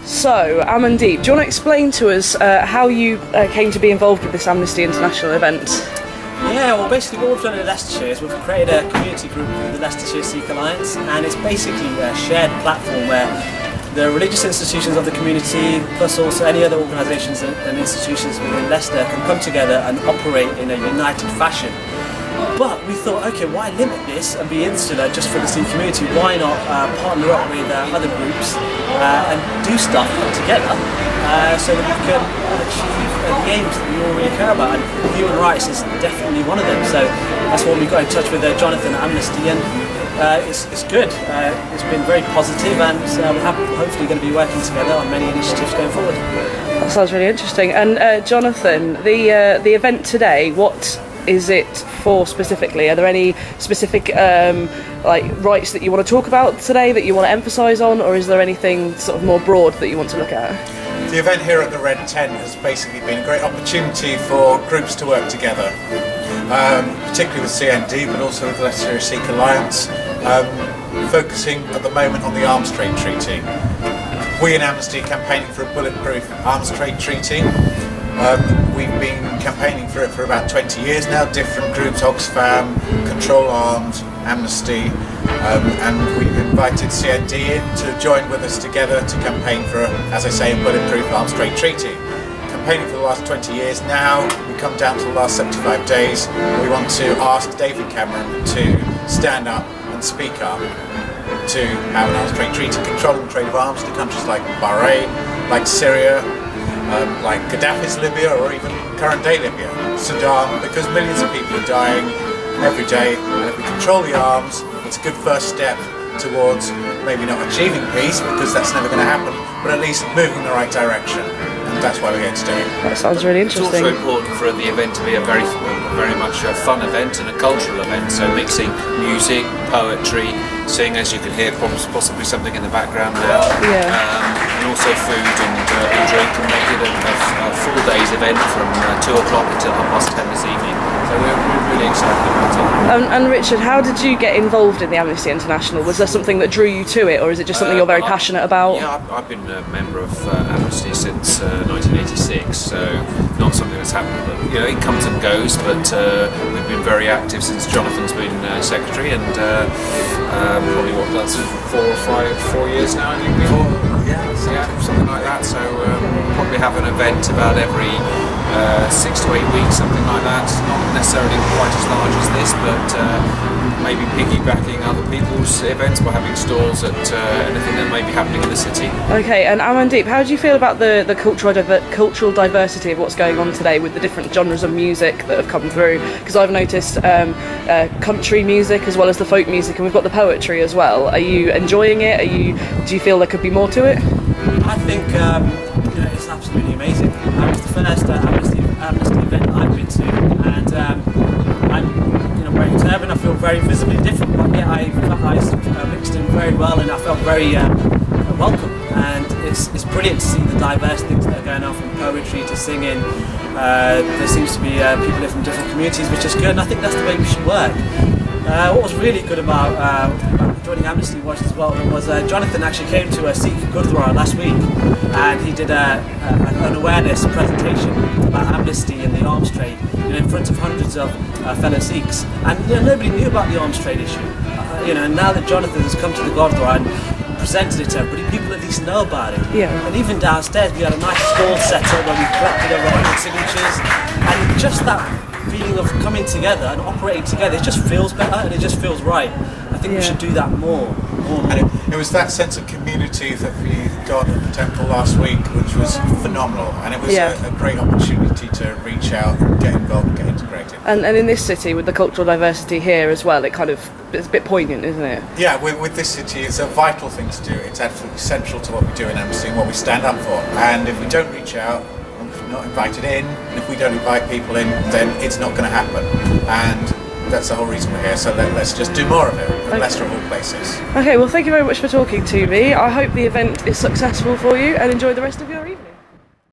So, Amandeep, do you want to explain to us how you came to be involved with this Amnesty International event? Yeah, well basically what we've done in Leicestershire is we've created a community group called the Leicestershire Sikh Alliance, and it's basically a shared platform where the religious institutions of the community, plus also any other organisations and institutions within Leicester, can come together and operate in a united fashion. But we thought, okay, why limit this and be insular just for the Sikh community? Why not partner up with other groups and do stuff together so that we can achieve the aims that we all really care about? And human rights is definitely one of them. So that's why we got in touch with Jonathan at Amnesty, and it's good. It's been very positive, and we're hopefully going to be working together on many initiatives going forward. That sounds really interesting. And Jonathan, the event today, what is it for specifically? Are there any specific rights that you want to talk about today that you want to emphasise on, or is there anything sort of more broad that you want to look at? The event here at the Red Tent has basically been a great opportunity for groups to work together, particularly with CND, but also with the Leicestershire Sikh Alliance, focusing at the moment on the Arms Trade Treaty. We in Amnesty are campaigning for a bulletproof arms trade treaty. We've been campaigning for it for about 20 years now, different groups, Oxfam, Control Arms, Amnesty, and we've invited CND in to join with us together to campaign for, as I say, a bulletproof arms trade treaty. Campaigning for the last 20 years now, we come down to the last 75 days. We want to ask David Cameron to stand up and speak up to have an arms trade treaty controlling the trade of arms to countries like Bahrain, like Syria, like Gaddafi's Libya, or even current day Libya, Sudan, because millions of people are dying every day, and if we control the arms, it's a good first step towards maybe not achieving peace, because that's never going to happen, but at least moving in the right direction, and that's why we're here today. That sounds really interesting. It's also important for the event to be a very much a fun event and a cultural event, so mixing music, poetry, sing, as you can hear, possibly something in the background now, and also food and drink, and make it a full day's event from 2 o'clock until 10:30 this evening. So we're really excited about it. And Richard, how did you get involved in the Amnesty International? Was there something that drew you to it, or is it just something you're very passionate about? Yeah, I've been a member of Amnesty since 1986, so not something that's happened, but it comes and goes, but we've been very active since Jonathan's been secretary, and probably that's 4 years now, I think. Yeah, something like that. So probably have an event about every 6 to 8 weeks, something like that. Not necessarily quite as large as this, but maybe piggybacking other people's events by having stalls at anything that may be happening in the city. Okay, and Amandeep, how do you feel about the cultural diversity of what's going on today with the different genres of music that have come through? Because I've noticed country music as well as the folk music, and we've got the poetry as well. Are you enjoying it? Do you feel there could be more to it? I think it's absolutely amazing. It's the first Amnesty event I've been to, and I'm wearing a turban. I feel very visibly different, but yeah, I felt I mixed in very well, and I felt very welcome. And it's brilliant to see the diverse things that are going on, from poetry to singing. There seems to be people from different communities, which is good, and I think that's the way we should work. What was really good about joining Amnesty Watch as well was Jonathan actually came to a Sikh Gurdwara last week, and he did an awareness presentation about Amnesty and the arms trade in front of hundreds of fellow Sikhs, and nobody knew about the arms trade issue. And now that Jonathan has come to the Gurdwara and presented it to everybody, people at least know about it. Yeah. And even downstairs we had a nice stall set up where we collected over 100 signatures, and just that feeling of coming together and operating together, it just feels better and it just feels right. I think we should do that more. And it was that sense of community that we got at the temple last week, which was phenomenal, and it was a great opportunity to reach out, get involved and get integrated. And in this city, with the cultural diversity here as well, it's a bit poignant, isn't it? Yeah, with this city, it's a vital thing to do. It's absolutely central to what we do in Amnesty and what we stand up for. And if we don't reach out, if we're not invited in, and if we don't invite people in, then it's not going to happen. And that's the whole reason we're here, so let's just do more of it, in Leicester of all places. Okay, well thank you very much for talking to me. I hope the event is successful for you, and enjoy the rest of your evening.